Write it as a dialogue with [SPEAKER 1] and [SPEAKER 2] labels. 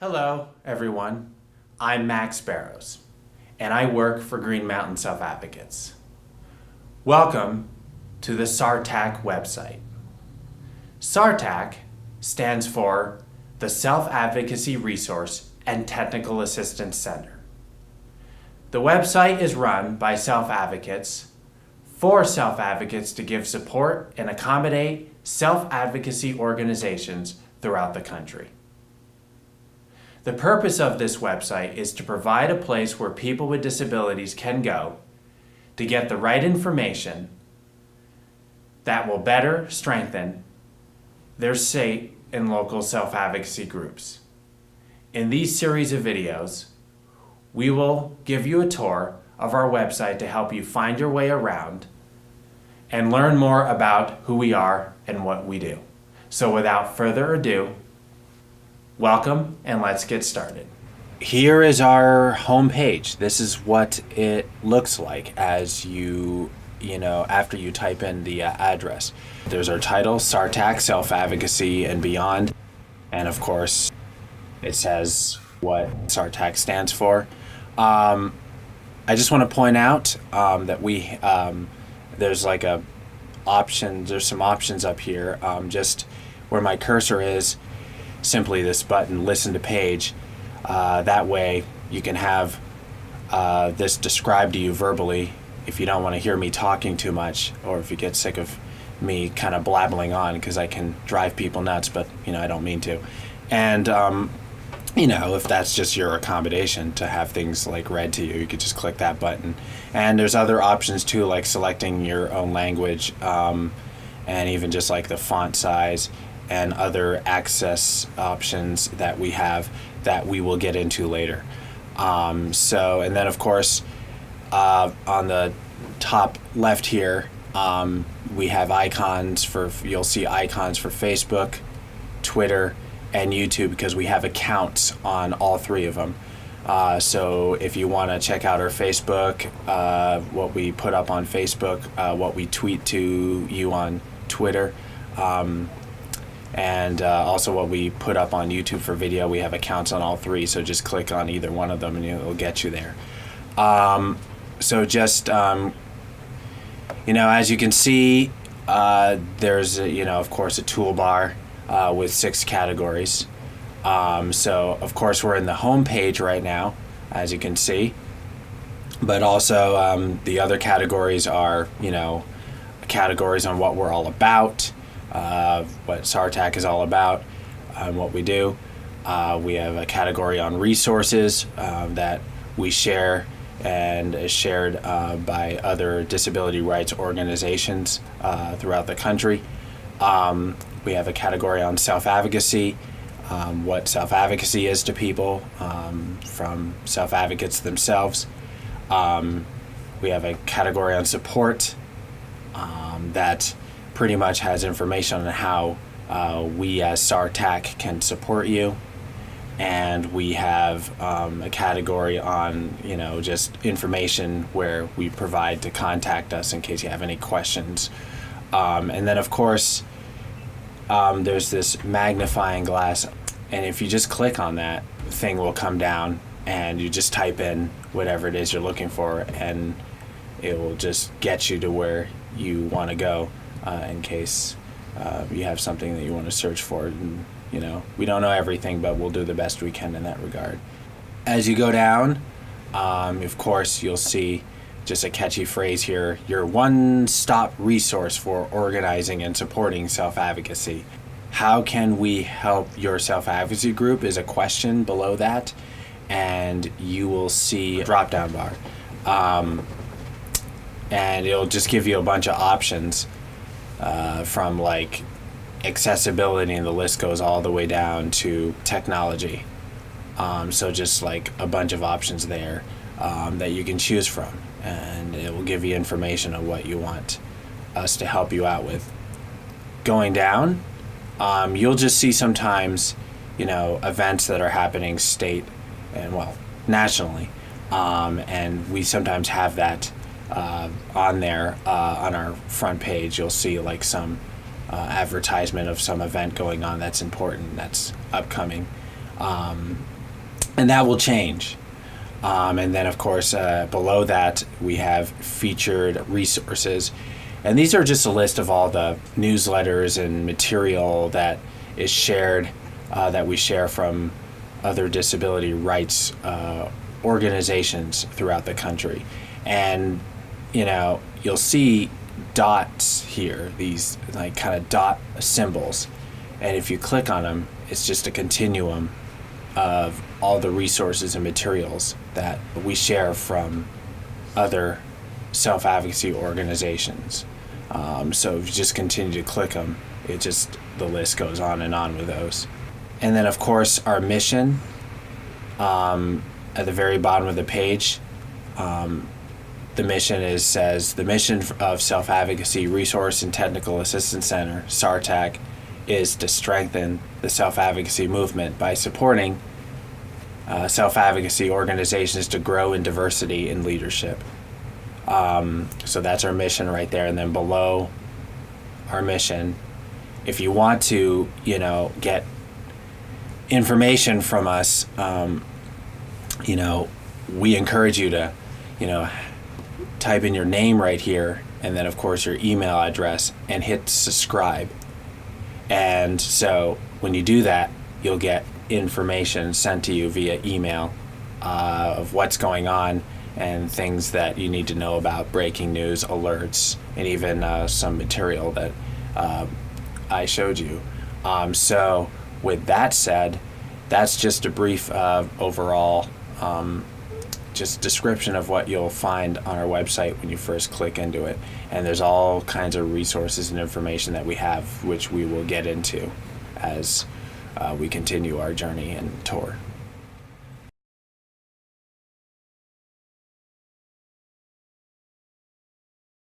[SPEAKER 1] Hello, everyone. I'm Max Barrows, and I work for Green Mountain Self-Advocates. Welcome to the SARTAC website. SARTAC stands for the Self-Advocacy Resource and Technical Assistance Center. The website is run by self-advocates for self-advocates to give support and accommodate self-advocacy organizations throughout the country. The purpose of this website is to provide a place where people with disabilities can go to get the right information that will better strengthen their state and local self-advocacy groups. In these series of videos, we will give you a tour of our website to help you find your way around and learn more about who we are and what we do. So without further ado, welcome and let's get started. Here is our homepage. This is what it looks like as after you type in the address. There's our title, SARTAC, Self-Advocacy and Beyond. And of course, it says what SARTAC stands for. I just want to point out that there's some options up here. Just where my cursor is, simply this button, listen to page. That way you can have this described to you verbally if you don't want to hear me talking too much, or if you get sick of me kind of blabbling on, because I can drive people nuts, but I don't mean to. And if that's just your accommodation to have things read to you, you could just click that button. And there's other options too, like selecting your own language, and even just the font size and other access options that we have that we will get into later. And then of course, on the top left here, we have you'll see icons for Facebook, Twitter, and YouTube, because we have accounts on all three of them. So if you want to check out our Facebook, what we put up on Facebook, what we tweet to you on Twitter, and also what we put up on YouTube for video, we have accounts on all three, so just click on either one of them and it'll get you there. So just, as you can see, there's, of course, a toolbar with 6 categories. So, of course, we're in the home page right now, as you can see. But also, the other categories are, categories on what we're all about, what SARTAC is all about, what we do. We have a category on resources that we share and is shared by other disability rights organizations throughout the country. We have a category on self-advocacy, what self-advocacy is to people from self-advocates themselves. We have a category on support that pretty much has information on how we as SARTAC can support you. And we have a category on, just information where we provide to contact us in case you have any questions. And then, of course, there's this magnifying glass. And if you just click on that, the thing will come down and you just type in whatever it is you're looking for, and it will just get you to where you want to go in case you have something that you want to search for. And, we don't know everything, but we'll do the best we can in that regard. As you go down, of course, you'll see just a catchy phrase here, your one-stop resource for organizing and supporting self-advocacy. How can we help your self-advocacy group is a question below that, and you will see a drop-down bar. And it'll just give you a bunch of options from accessibility, and the list goes all the way down to technology. So just a bunch of options there that you can choose from, and it will give you information on what you want us to help you out with. Going down, you'll just see sometimes, events that are happening state and nationally, and we sometimes have that on there on our front page. You'll see some advertisement of some event going on that's important, that's upcoming. And that will change. And then, of course, below that, we have featured resources. And these are just a list of all the newsletters and material that is shared, that we share from other disability rights organizations throughout the country. And, you'll see dots here, these like kind of dot symbols. And if you click on them, it's just a continuum of all the resources and materials that we share from other self-advocacy organizations. So if you just continue to click them, the list goes on and on with those. And then, of course, our mission, at the very bottom of the page, the mission says the mission of Self-Advocacy Resource and Technical Assistance Center, SARTAC, is to strengthen the self-advocacy movement by supporting self-advocacy organizations to grow in diversity and leadership. So that's our mission right there. And then below our mission, if you want to, get information from us, we encourage you to, type in your name right here, and then, of course, your email address, and hit subscribe. And so when you do that, you'll get information sent to you via email of what's going on and things that you need to know about, breaking news, alerts, and even some material that I showed you. So with that said, that's just a brief overall just description of what you'll find on our website when you first click into it. And there's all kinds of resources and information that we have, which we will get into as we continue our journey and tour.